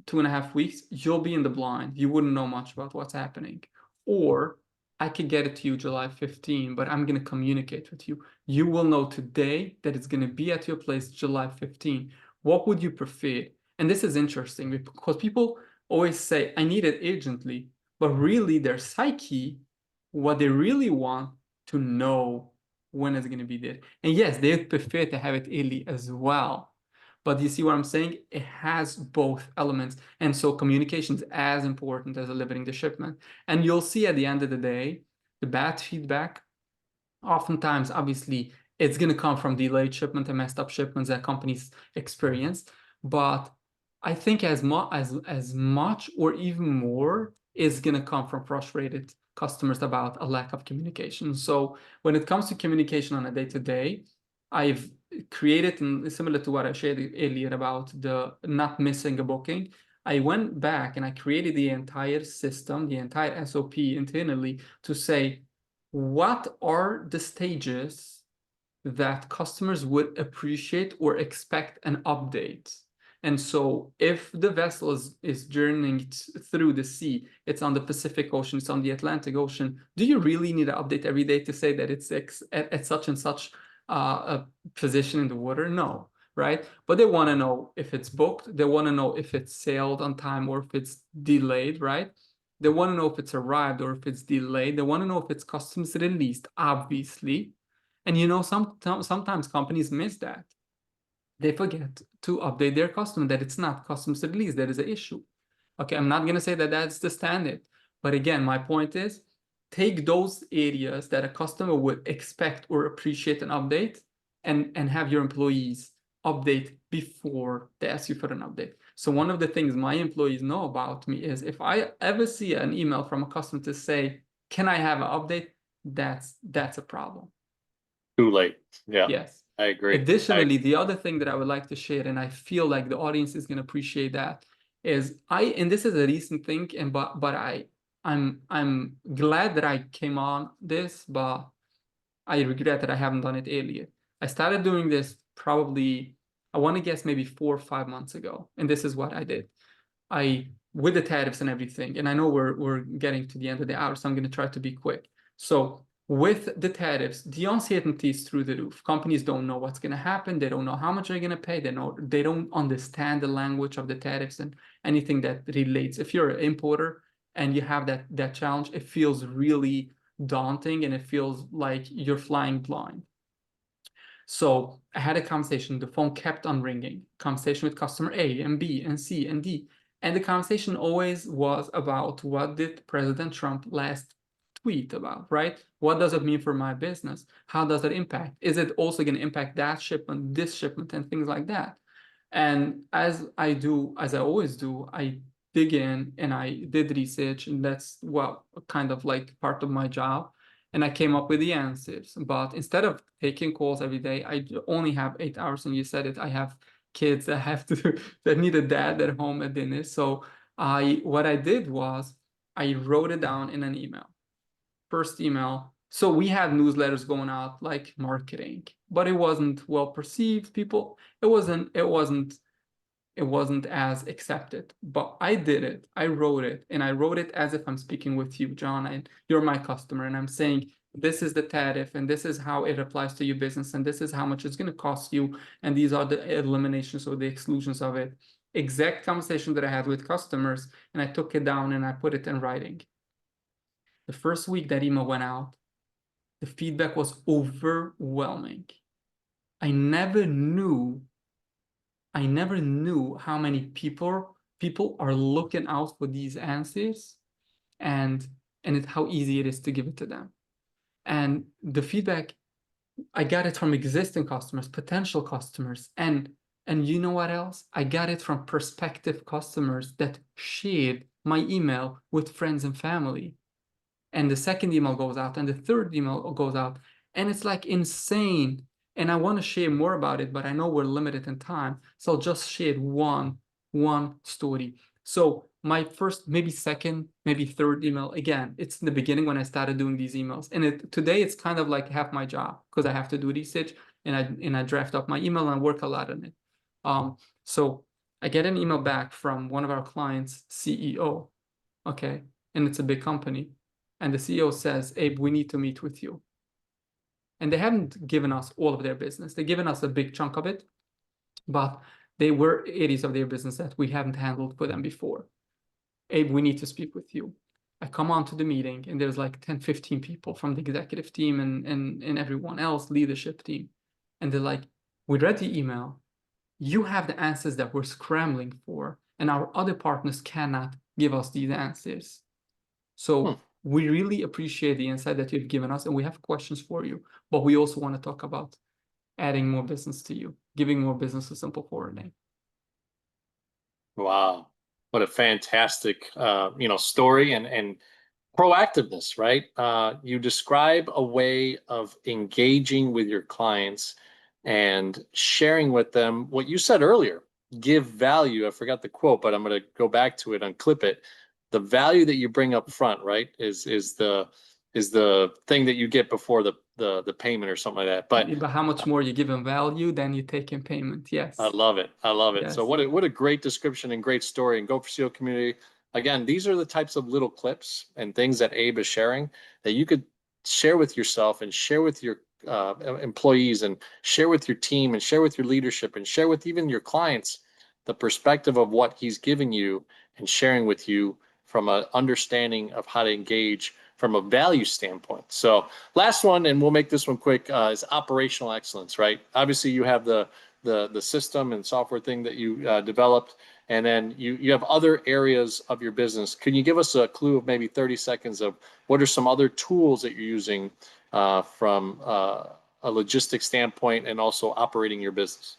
2.5 weeks, you'll be in the blind. You wouldn't know much about what's happening. Or I could get it to you July 15, but I'm gonna communicate with you. You will know today that it's gonna be at your place July 15. What would you prefer? And this is interesting because people always say, I need it urgently, but really their psyche, what they really want to know when it's gonna be there. And yes, they prefer to have it early as well. But you see what I'm saying? It has both elements. And so communication is as important as delivering the shipment. And you'll see at the end of the day, the bad feedback, oftentimes, obviously, it's going to come from delayed shipment and messed up shipments that companies experience. But I think as much or even more is going to come from frustrated customers about a lack of communication. So when it comes to communication on a day-to-day, I've created, and similar to what I shared earlier about the not missing a booking, I went back and I created the entire system, the entire SOP internally to say, what are the stages that customers would appreciate or expect an update? And so if the vessel is journeying through the sea, it's on the Pacific Ocean, it's on the Atlantic Ocean, do you really need an update every day to say that it's at such and such a position in the water? No, right? But they want to know if it's booked, they want to know if it's sailed on time or if it's delayed, right? They want to know if it's arrived or if it's delayed. They want to know if it's customs released, obviously. And sometimes companies miss that. They forget to update their customer that it's not customs released, there is an issue. Okay, I'm not going to say that that's the standard. But again, my point is, take those areas that a customer would expect or appreciate an update and have your employees update before they ask you for an update. So one of the things my employees know about me is if I ever see an email from a customer to say, can I have an update? That's a problem. Too late. Yeah, Yes. I agree. Additionally, the other thing that I would like to share, and I feel like the audience is going to appreciate that, is and this is a recent thing, and but I'm glad that I came on this, but I regret that I haven't done it earlier. I started doing this probably, I want to guess maybe 4 or 5 months ago, and this is what I did. With the tariffs and everything, and I know we're getting to the end of the hour, so I'm going to try to be quick. So with the tariffs, the uncertainty is through the roof. Companies don't know what's going to happen. They don't know how much they're going to pay. They don't understand the language of the tariffs and anything that relates. If you're an importer and you have that challenge, it feels really daunting and it feels like you're flying blind. So I had a conversation. The phone kept on ringing. Conversation with customer A and B and C and D. And the conversation always was about what did President Trump last tweet about, right? What does it mean for my business? How does it impact? Is it also going to impact that shipment, this shipment, and things like that? And as I always do, I dig in and I did research, and that's what kind of like part of my job. And I came up with the answers. But instead of taking calls every day, I only have 8 hours, and you said it, I have kids that have to that need a dad at home at dinner. So what I did was I wrote it down in an email. First email. So we had newsletters going out like marketing, but it wasn't well perceived. People, it wasn't as accepted. But I did it. I wrote it, and I wrote it as if I'm speaking with you, John, and you're my customer, and I'm saying this is the tariff, and this is how it applies to your business, and this is how much it's going to cost you, and these are the eliminations or the exclusions of it. Exact conversation that I had with customers, and I took it down and I put it in writing. The first week that email went out, the feedback was overwhelming. I never knew how many people are looking out for these answers, and how easy it is to give it to them. And the feedback, I got it from existing customers, potential customers, and you know what else? I got it from prospective customers that shared my email with friends and family. And the second email goes out, and the third email goes out, and it's like insane And I want to share more about it, but I know we're limited in time. So I'll just share one story. So my first, maybe second, maybe third email, again, it's in the beginning when I started doing these emails. And today it's kind of like half my job because I have to do research and I draft up my email and I work a lot on it. So I get an email back from one of our clients' CEO, okay, and it's a big company. And the CEO says, Abe, we need to meet with you. And they haven't given us all of their business. They've given us a big chunk of it, but they were areas of their business that we haven't handled for them before. Abe, we need to speak with you. I come on to the meeting and there's like 10, 15 people from the executive team and everyone else, leadership team. And they're like, we read the email. You have the answers that we're scrambling for, and our other partners cannot give us these answers. So we really appreciate the insight that you've given us, and we have questions for you, but we also want to talk about adding more business to you, giving more business to Simple Forwarding. Wow. What a fantastic, story and proactiveness, right? You describe a way of engaging with your clients and sharing with them what you said earlier, give value. I forgot the quote, but I'm going to go back to it, unclip it. The value that you bring up front, right, is the thing that you get before the payment or something like that. But how much more you give them value than you take in payment. Yes. I love it. I love it. So Yes. what a great description and great story. And Go for SEO community. Again, these are the types of little clips and things that Abe is sharing that you could share with yourself and share with your employees and share with your team and share with your leadership and share with even your clients the perspective of what he's giving you and sharing with you from an understanding of how to engage from a value standpoint. So last one, and we'll make this one quick, is operational excellence, right? Obviously you have the system and software thing that you developed, and then you have other areas of your business. Can you give us a clue of maybe 30 seconds of what are some other tools that you're using from a logistics standpoint and also operating your business?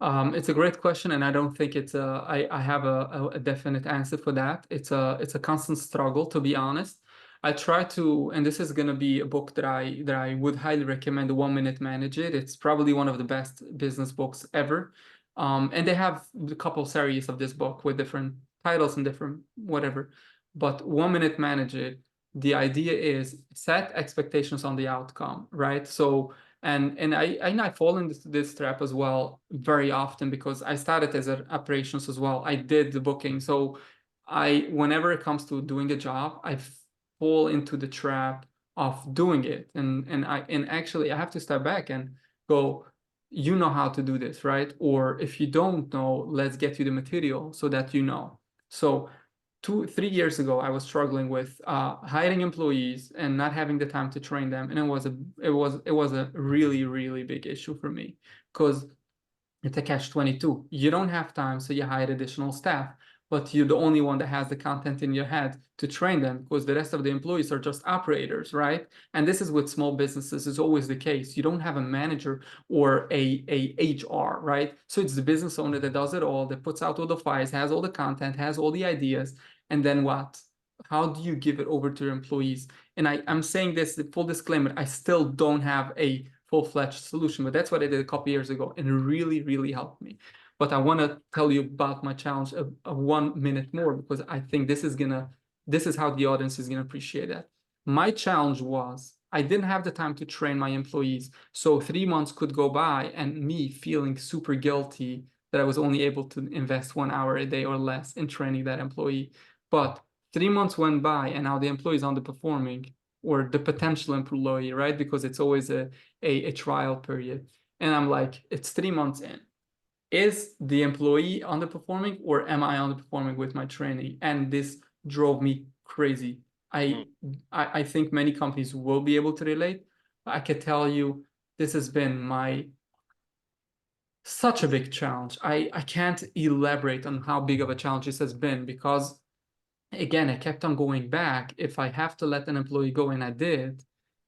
It's a great question, and I don't think I have a definite answer for that. It's a constant struggle, to be honest. I try to, and this is going to be a book that I would highly recommend, The 1 Minute Manager. It's probably one of the best business books ever. And they have a couple series of this book with different titles and different whatever. But 1 Minute Manager, the idea is set expectations on the outcome, right? So and I fall into this trap as well very often because I started as an operations as well. I did the booking, so whenever it comes to doing a job, I fall into the trap of doing it, and actually I have to step back and go, you know how to do this, right? Or if you don't know, let's get you the material so that you know. So 3 years ago, I was struggling with hiring employees and not having the time to train them, and it was a really, really big issue for me because it's a catch-22. You don't have time, so you hire additional staff, but you're the only one that has the content in your head to train them because the rest of the employees are just operators, right? And this is with small businesses, is always the case. You don't have a manager or a HR, right? So it's the business owner that does it all, that puts out all the fires, has all the content, has all the ideas, and then what? How do you give it over to your employees? And I'm saying this, the full disclaimer, I still don't have a full-fledged solution, but that's what I did a couple years ago, and it really, really helped me. But I want to tell you about my challenge of 1 minute more because I think this is how the audience is gonna appreciate that. My challenge was I didn't have the time to train my employees, so 3 months could go by and me feeling super guilty that I was only able to invest 1 hour a day or less in training that employee. But 3 months went by and now the employee is underperforming, or the potential employee, right? Because it's always a trial period. And I'm like, it's 3 months in. Is the employee underperforming or am I underperforming with my training? And this drove me crazy. I think many companies will be able to relate. I can tell you this has been such a big challenge. I can't elaborate on how big of a challenge this has been because again, I kept on going back. If I have to let an employee go, and I did,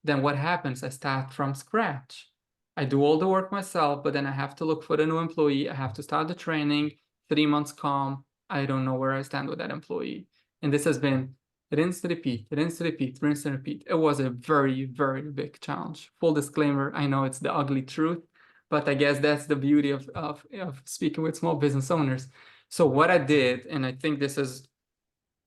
then what happens? I start from scratch. I do all the work myself, but then I have to look for the new employee. I have to start the training. 3 months come. I don't know where I stand with that employee. And this has been rinse, repeat, rinse, repeat, rinse, and repeat. It was a very, very big challenge. Full disclaimer, I know it's the ugly truth, but I guess that's the beauty of speaking with small business owners. So what I did, and I think this is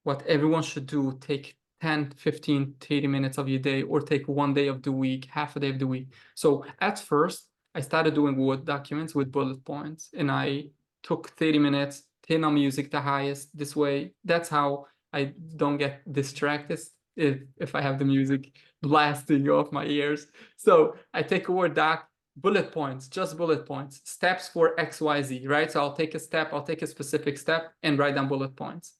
what everyone should do, take 10, 15, 30 minutes of your day, or take one day of the week, half a day of the week. So at first, I started doing Word documents with bullet points, and I took 30 minutes, turn on music the highest. This way, that's how I don't get distracted if I have the music blasting off my ears. So I take a Word doc, bullet points, just bullet points, steps for XYZ, right? So I'll take a step, I'll take a specific step and write down bullet points.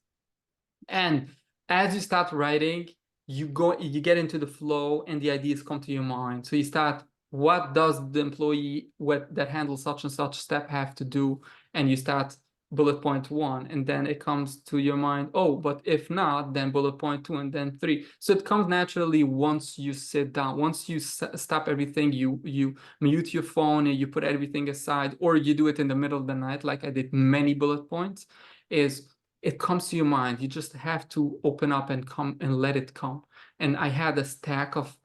And as you start writing, you get into the flow and the ideas come to your mind. So you start, what does the employee that handles such and such step have to do? And you start bullet point 1, and then it comes to your mind, oh, but if not, then bullet point 2, and then 3. So it comes naturally once you sit down. Once you stop everything, you mute your phone and you put everything aside, or you do it in the middle of the night, like I did many bullet points, it comes to your mind. You just have to open up and come and let it come. And I had a stack of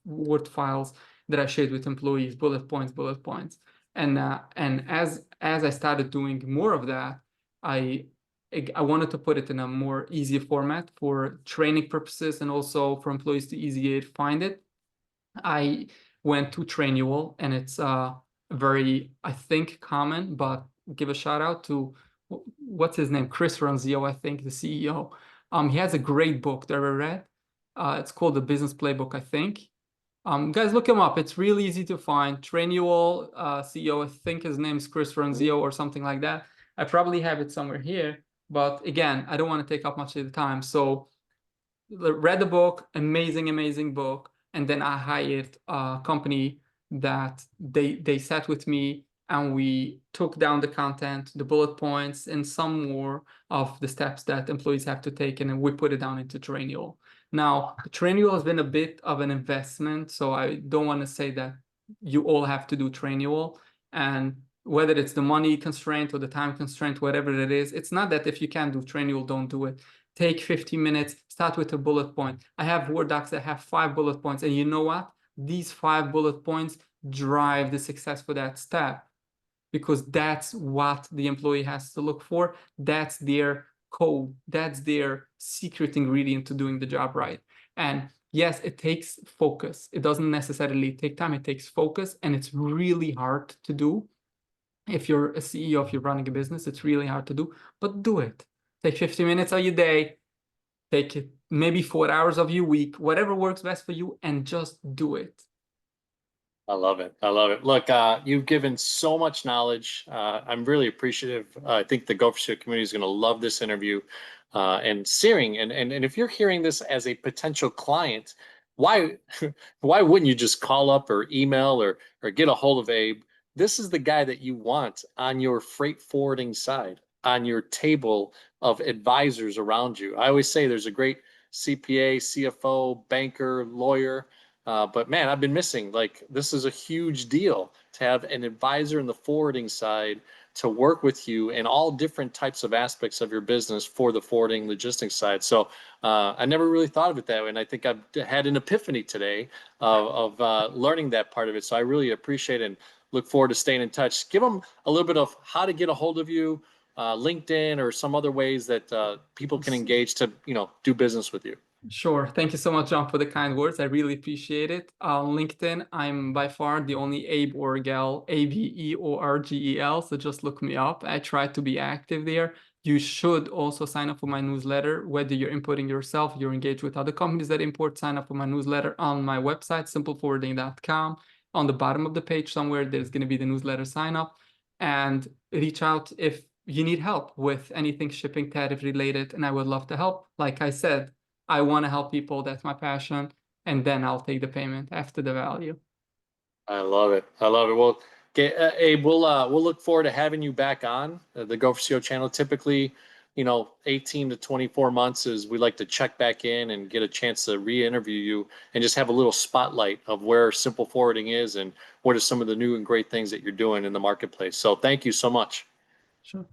Word files that I shared with employees, bullet points. And as I started doing more of that, I wanted to put it in a more easier format for training purposes and also for employees to easier find it. I went to Trainual, and it's very, I think, common, but give a shout out to, what's his name? Chris Ronzio, I think, the CEO. He has a great book that I read. It's called The Business Playbook, I think. Guys, look him up. It's really easy to find. Trainual CEO, I think his name's Chris Ronzio or something like that. I probably have it somewhere here, but again, I don't want to take up much of the time. So read the book, amazing book, and then I hired a company that they sat with me, and we took down the content, the bullet points, and some more of the steps that employees have to take, and then we put it down into Trainual. Now, Trainual has been a bit of an investment, so I don't want to say that you all have to do Trainual, and whether it's the money constraint or the time constraint, whatever it is, it's not that if you can't do Trainual, don't do it. Take 15 minutes, start with a bullet point. I have Word docs that have 5 bullet points, and you know what? These 5 bullet points drive the success for that step, because that's what the employee has to look for. That's their code. That's their secret ingredient to doing the job right. And yes, it takes focus. It doesn't necessarily take time. It takes focus, and it's really hard to do. If you're a CEO, if you're running a business, it's really hard to do, but do it. Take 50 minutes of your day, take it maybe 4 hours of your week, whatever works best for you, and just do it. I love it. I love it. Look, you've given so much knowledge. I'm really appreciative. I think the Go for SEO community is going to love this interview. And Searing, and if you're hearing this as a potential client, why why wouldn't you just call up or email or get a hold of Abe? This is the guy that you want on your freight forwarding side, on your table of advisors around you. I always say there's a great CPA, CFO, banker, lawyer. But man, I've been missing, like, this is a huge deal to have an advisor in the forwarding side to work with you in all different types of aspects of your business for the forwarding logistics side. So I never really thought of it that way. And I think I've had an epiphany today of learning that part of it. So I really appreciate it and look forward to staying in touch. Give them a little bit of how to get a hold of you, LinkedIn, or some other ways that people can engage to, do business with you. Sure. Thank you so much, John, for the kind words. I really appreciate it. On LinkedIn, I'm by far the only Abe Orgel, Abeorgel. So just look me up. I try to be active there. You should also sign up for my newsletter, whether you're importing yourself, you're engaged with other companies that import, sign up for my newsletter on my website, simpleforwarding.com. On the bottom of the page somewhere, there's going to be the newsletter sign up, and reach out if you need help with anything shipping tariff related, and I would love to help. Like I said, I want to help people. That's my passion. And then I'll take the payment after the value. I love it. I love it. Well, okay, Abe, we'll look forward to having you back on the Go for SEO channel. Typically, 18 to 24 months is we like to check back in and get a chance to re-interview you and just have a little spotlight of where Simple Forwarding is and what are some of the new and great things that you're doing in the marketplace. So thank you so much. Sure.